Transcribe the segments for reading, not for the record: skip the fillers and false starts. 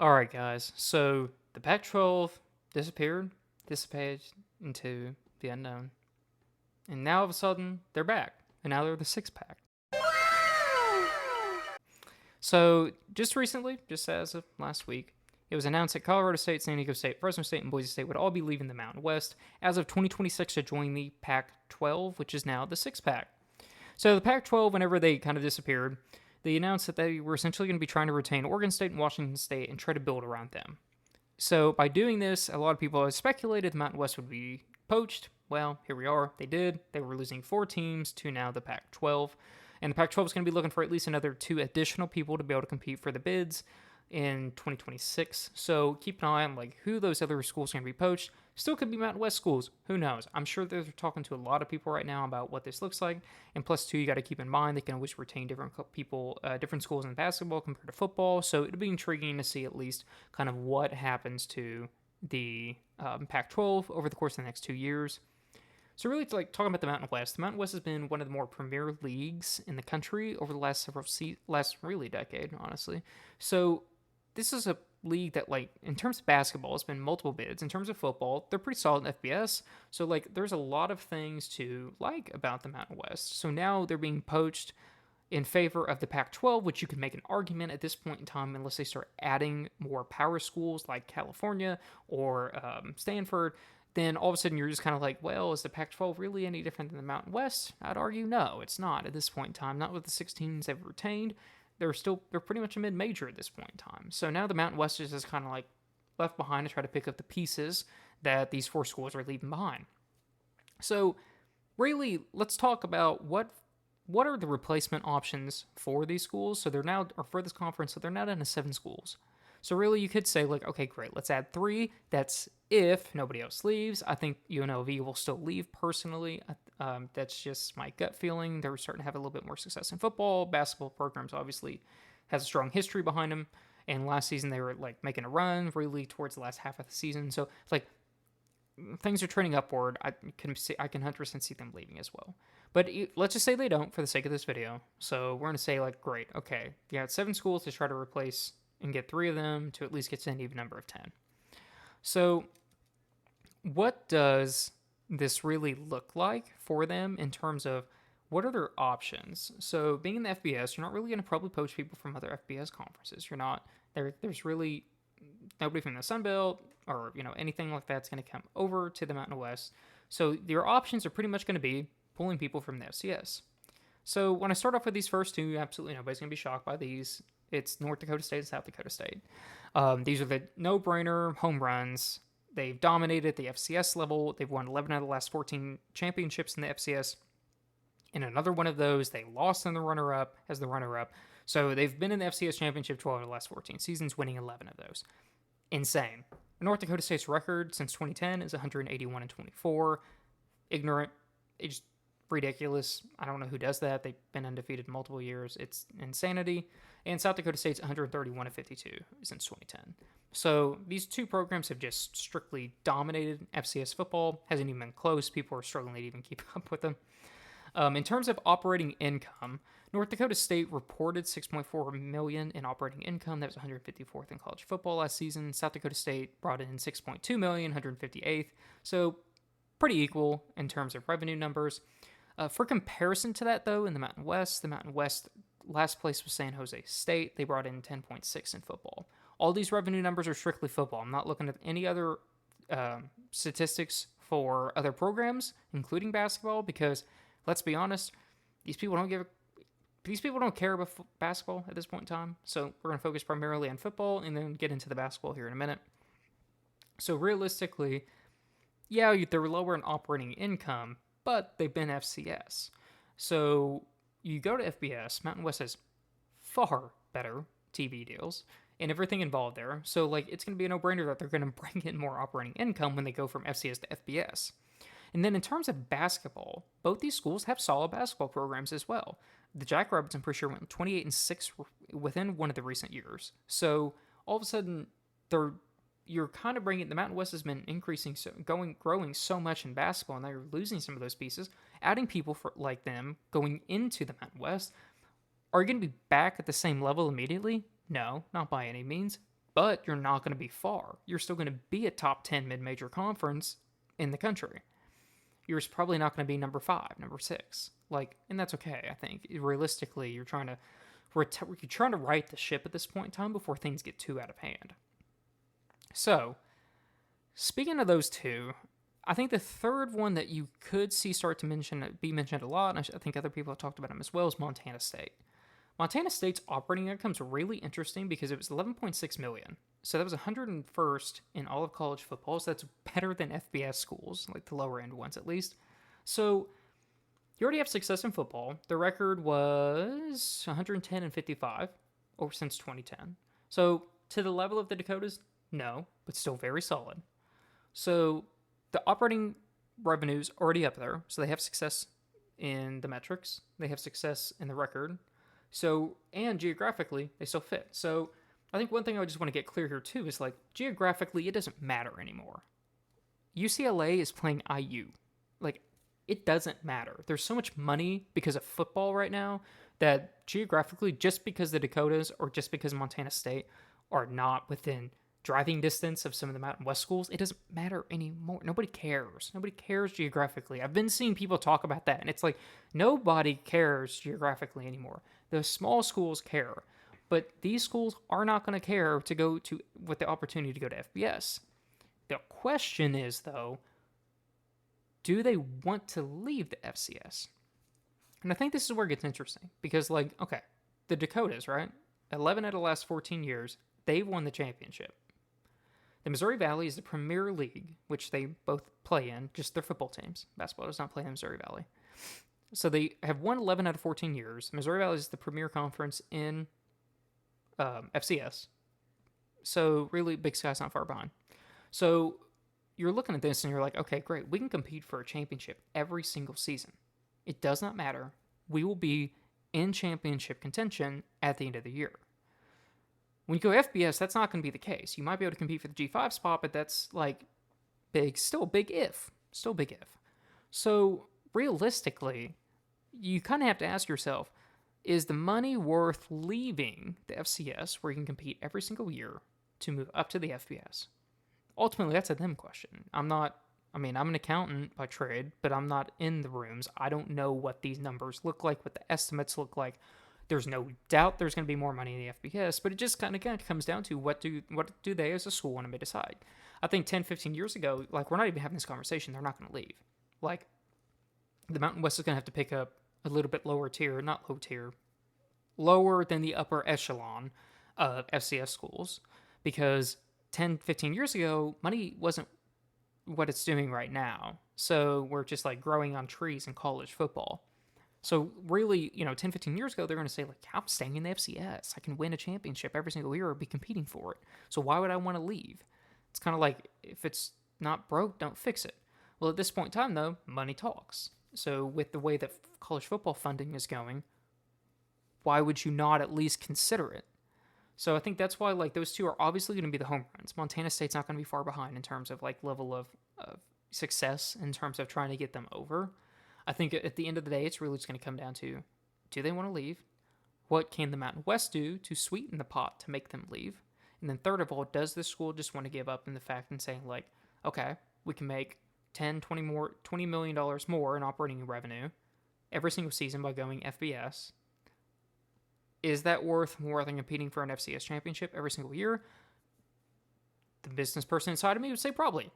All right, guys. So the Pac-12 disappeared, dissipated into the unknown, and now all of a sudden they're back, and now they're the six-pack. So just recently, just as of last week, it was announced that Colorado State, San Diego State, Fresno State, and Boise State would all be leaving the Mountain West as of 2026 to join the Pac-12, which is now the six-pack. So the Pac-12, whenever they kind of disappeared, they announced that they were essentially going to be trying to retain Oregon State and Washington State and try to build around them. So by doing this, a lot of people have speculated the Mountain West would be poached. Well, here we are. They did. They were losing 4 teams to now the Pac-12. And the Pac-12 is going to be looking for at least another 2 additional people to be able to compete for the bids in 2026. So keep an eye on who those other schools are going to be poached. Still could be Mountain West schools. Who knows? I'm sure they're talking to a lot of people right now about what this looks like. And plus, too, you got to keep in mind they can always retain different people, different schools in basketball compared to football. So it'll be intriguing to see at least kind of what happens to the Pac-12 over the course of the next 2 years. So really, talking about the Mountain West has been one of the more premier leagues in the country over the last last really decade, honestly. So this is a league that, in terms of basketball, it's been multiple bids. In terms of football, they're pretty solid in FBS. So, there's a lot of things to like about the Mountain West. So now they're being poached in favor of the Pac-12, which you can make an argument at this point in time, unless they start adding more power schools like California or Stanford. Then all of a sudden you're just kind of well, is the Pac-12 really any different than the Mountain West? I'd argue no, it's not at this point in time. Not with the 6 teams they've retained. They're pretty much a mid-major at this point in time. So now the Mountain West is just kind of left behind to try to pick up the pieces that these 4 schools are leaving behind. So really, let's talk about what are the replacement options for these schools. So they're now, or for this conference, so they're now down to 7 schools. So really, you could say, okay, great, let's add 3. That's if nobody else leaves. I think UNLV will still leave, personally. That's just my gut feeling. They're starting to have a little bit more success in football. Basketball programs, obviously, has a strong history behind them. And last season, they were, making a run, really, towards the last half of the season. So, things are trending upward. I can 100% see them leaving as well. But let's just say they don't for the sake of this video. So we're going to say, great, okay, you got 7 schools to try to replace and get 3 of them to at least get to an even number of 10. So what does this really look like for them in terms of what are their options? So being in the FBS, you're not really going to probably poach people from other FBS conferences. You're not there's really nobody from the Sun Belt or anything like that's going to come over to the Mountain West. So your options are pretty much going to be pulling people from the FCS. So when I start off with these first 2, absolutely nobody's going to be shocked by these. It's North Dakota State and South Dakota State. These are the no-brainer home runs. They've dominated the FCS level. They've won 11 out of the last 14 championships in the FCS. In another one of those, they lost in the runner-up as the runner-up. So they've been in the FCS championship 12 out of the last 14 seasons, winning 11 of those. Insane. North Dakota State's record since 2010 is 181-24. Ignorant. It's just ridiculous. I don't know who does that. They've been undefeated multiple years. It's insanity. And South Dakota State's 131-52 since 2010. So these 2 programs have just strictly dominated FCS football. Hasn't even been close. People are struggling to even keep up with them. In terms of operating income, North Dakota State reported $6.4 million in operating income. That was 154th in college football last season. South Dakota State brought in $6.2 million, 158th. So pretty equal in terms of revenue numbers. For comparison to that, though, in the Mountain West, last place was San Jose State. They brought in 10.6 in football. All these revenue numbers are strictly football. I'm not looking at any other statistics for other programs, including basketball, because let's be honest, these people don't care about basketball at this point in time. So we're going to focus primarily on football and then get into the basketball here in a minute. So realistically, yeah, they're lower in operating income, but they've been FCS. So you go to FBS, Mountain West has far better TV deals and everything involved there. So it's going to be a no-brainer that they're going to bring in more operating income when they go from FCS to FBS. And then in terms of basketball, both these schools have solid basketball programs as well. The Jackrabbits, I'm pretty sure, went 28-6 within one of the recent years. So all of a sudden, you're kind of bringing the Mountain West has been growing so much in basketball, and now you're losing some of those pieces. Adding people like them going into the Mountain West, are you going to be back at the same level immediately? No, not by any means. but you're not going to be far. You're still going to be a top 10 mid-major conference in the country. You're probably not going to be number 5, number 6. And that's okay, I think. Realistically, you're trying to right the ship at this point in time before things get too out of hand. So, speaking of those two, I think the third one that you could see start to be mentioned a lot, and I think other people have talked about him as well, is Montana State. Montana State's operating income is really interesting because it was $11.6 million. So that was 101st in all of college football. So that's better than FBS schools, like the lower end ones at least. So you already have success in football. The record was 110-55 since 2010. So to the level of the Dakotas, no, but still very solid. So the operating revenue's already up there. So they have success in the metrics. They have success in the record. So, and geographically, they still fit. So I think one thing I just want to get clear here too is geographically, it doesn't matter anymore. UCLA is playing IU. It doesn't matter. There's so much money because of football right now that geographically, just because the Dakotas or just because Montana State are not within driving distance of some of the Mountain West schools, it doesn't matter anymore. Nobody cares. Nobody cares geographically. I've been seeing people talk about that, and it's nobody cares geographically anymore. The small schools care, but these schools are not going to care to go to with the opportunity to go to FBS. The question is, though, do they want to leave the FCS? And I think this is where it gets interesting because, okay, the Dakotas, right? 11 out of the last 14 years, they've won the championship. The Missouri Valley is the premier league, which they both play in, just their football teams. Basketball does not play in Missouri Valley. So they have won 11 out of 14 years. Missouri Valley is the premier conference in FCS. So really, Big Sky's not far behind. So you're looking at this and you're like, okay, great. We can compete for a championship every single season. It does not matter. We will be in championship contention at the end of the year. When you go FBS, that's not going to be the case. You might be able to compete for the G5 spot, but that's still a big if. Still a big if. So realistically, you kind of have to ask yourself, is the money worth leaving the FCS where you can compete every single year to move up to the FBS? Ultimately, that's a them question. I'm an accountant by trade, but I'm not in the rooms. I don't know what these numbers look like, what the estimates look like. There's no doubt there's going to be more money in the FBS, but it just kind of comes down to what do they as a school want to decide. I think 10, 15 years ago, we're not even having this conversation. They're not going to leave. The Mountain West is going to have to pick up a little bit lower than the upper echelon of FCS schools, because 10, 15 years ago, money wasn't what it's doing right now. So we're just growing on trees in college football. So really, 10, 15 years ago, they're going to say, I'm staying in the FCS. I can win a championship every single year or be competing for it. So why would I want to leave? It's kind of if it's not broke, don't fix it. Well, at this point in time, though, money talks. So with the way that college football funding is going, why would you not at least consider it? So I think that's why those two are obviously going to be the home runs. Montana State's not going to be far behind in terms of level of success in terms of trying to get them over. I think at the end of the day, it's really just going to come down to, do they want to leave? What can the Mountain West do to sweeten the pot to make them leave? And then third of all, does this school just want to give up in the fact and saying okay, we can make $20 million more in operating revenue every single season by going FBS. Is that worth more than competing for an FCS championship every single year? The business person inside of me would say probably.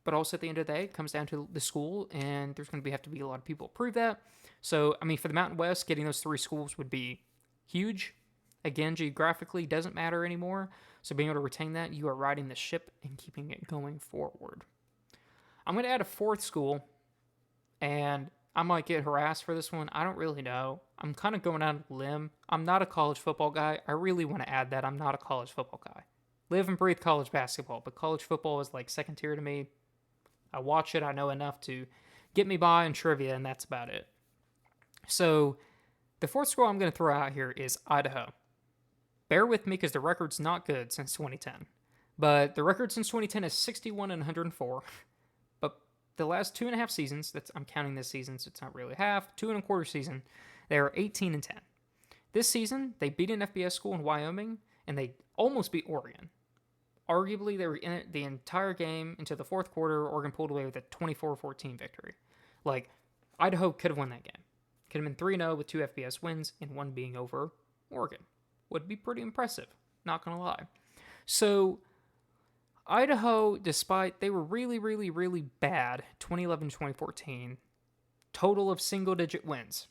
But also at the end of the day, it comes down to the school, and there's going to have to be a lot of people to prove that. So, for the Mountain West, getting those 3 schools would be huge. Again, geographically, doesn't matter anymore. So being able to retain that, you are riding the ship and keeping it going forward. I'm going to add a 4th school, and I might get harassed for this one. I don't really know. I'm kind of going out on a limb. I'm not a college football guy. I really want to add that I'm not a college football guy. Live and breathe college basketball, but college football is second tier to me. I watch it. I know enough to get me by in trivia, and that's about it. So the 4th school I'm going to throw out here is Idaho. Bear with me because the record's not good since 2010. But the record since 2010 is 61-104. But the last 2.5 seasons, I'm counting this season, so it's not really half, 2.25 season, they are 18-10. This season, they beat an FBS school in Wyoming, and they almost beat Oregon. arguably they were in it the entire game into the fourth quarter. Oregon pulled away with a 24-14 victory. Like, Idaho could have won that game. Could have been 3-0 with 2 FBS wins and one being over Oregon. Would be pretty impressive, not going to lie. So, Idaho, despite they were really, really, really bad, 2011-2014, total of single-digit wins.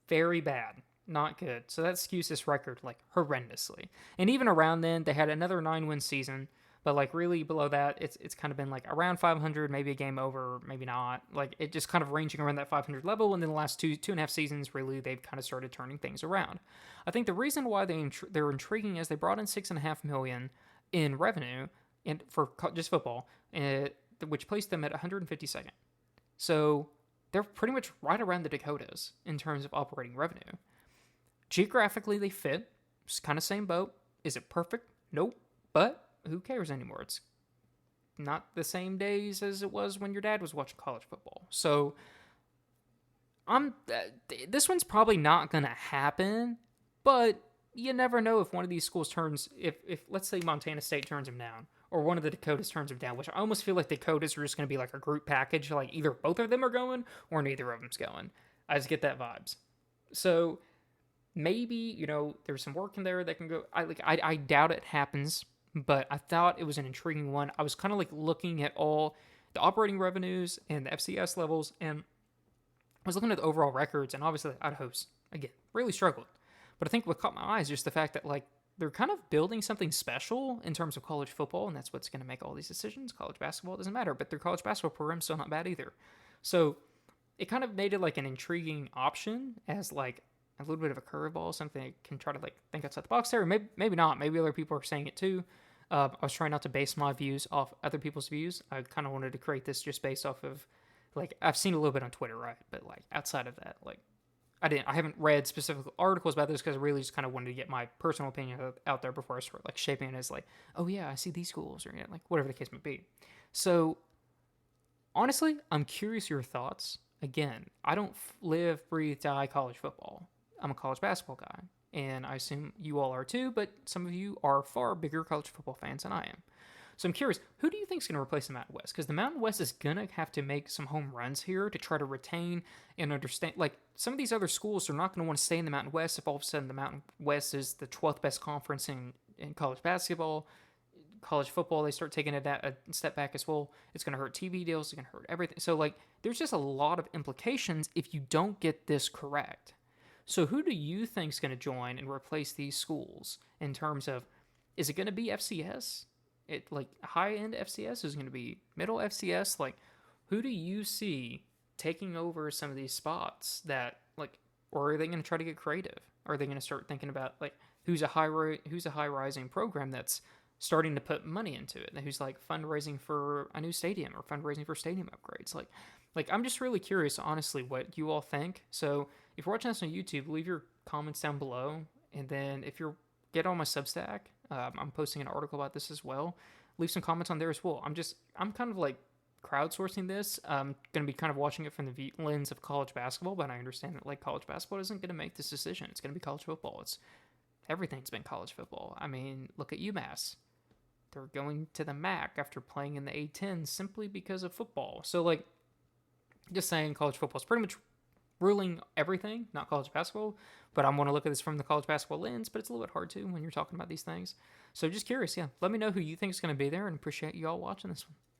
Very bad. Not good. So that skews this record, like, horrendously. And even around then, they had another 9-win season, but, like, really below that, it's kind of been, like, around 500, maybe a game over, maybe not. Like, it just kind of ranging around that 500 level, and then the last two and a half seasons, really, they've kind of started turning things around. I think the reason why they're intriguing is they brought in $6.5 million in revenue and for just football, which placed them at 152nd. So they're pretty much right around the Dakotas in terms of operating revenue. Geographically, they fit. It's kind of same boat. Is it perfect? Nope. But who cares anymore? It's not the same days as it was when your dad was watching college football. So this one's probably not going to happen, but you never know if one of these schools turns, if let's say Montana State turns them down, or one of the Dakotas turns them down, which I almost feel like the Dakotas are just going to be like a group package, like either both of them are going or neither of them's going. I just get that vibes. So maybe, there's some work in there that can go. I doubt it happens, but I thought it was an intriguing one. I was kind of like looking at all the operating revenues and the FCS levels, and I was looking at the overall records, and obviously Idaho's, again, really struggled. But I think what caught my eye is just the fact that, like, they're kind of building something special in terms of college football, and that's what's going to make all these decisions. College basketball doesn't matter, but their college basketball program's still not bad either. So it kind of made it like an intriguing option as like a little bit of a curveball, something that can try to like think outside the box there. Maybe not. Maybe other people are saying it too. I was trying not to base my views off other people's views. I kind of wanted to create this just based off of, like, I've seen a little bit on Twitter, right? But like outside of that, like, I haven't read specific articles about this because I really just kind of wanted to get my personal opinion out there before I start like shaping it as like, oh yeah, I see these schools, or like whatever the case may be. So honestly, I'm curious your thoughts. Again, I don't live, breathe, die college football. I'm a college basketball guy, and I assume you all are too, but some of you are far bigger college football fans than I am. So I'm curious, who do you think is going to replace the Mountain West? Because the Mountain West is going to have to make some home runs here to try to retain and understand. Like, some of these other schools are not going to want to stay in the Mountain West if all of a sudden the Mountain West is the 12th best conference in college basketball. College football, they start taking a step back as well. It's going to hurt TV deals. It's going to hurt everything. So, like, there's just a lot of implications if you don't get this correct. So who do you think is going to join and replace these schools in terms of, is it going to be FCS? Like high-end FCS? Is it going to be middle FCS? Like, who do you see taking over some of these spots that, like, or are they going to try to get creative? Are they going to start thinking about, like, who's a high-rising program that's starting to put money into it, and who's, like, fundraising for a new stadium or fundraising for stadium upgrades? Like I'm just really curious, honestly, what you all think. So if you're watching this on YouTube, leave your comments down below, and then if you're get on my Substack, I'm posting an article about this as well. Leave some comments on there as well. I'm kind of like crowdsourcing this. I'm going to be kind of watching it from the lens of college basketball, but I understand that like college basketball isn't going to make this decision. It's going to be college football. Everything's been college football. I mean, look at UMass. They're going to the MAC after playing in the A10 simply because of football. So like, just saying college football is pretty much ruling everything, not college basketball, but I'm going to look at this from the college basketball lens, but it's a little bit hard to when you're talking about these things. So just curious, yeah. Let me know who you think is going to be there, and appreciate you all watching this one.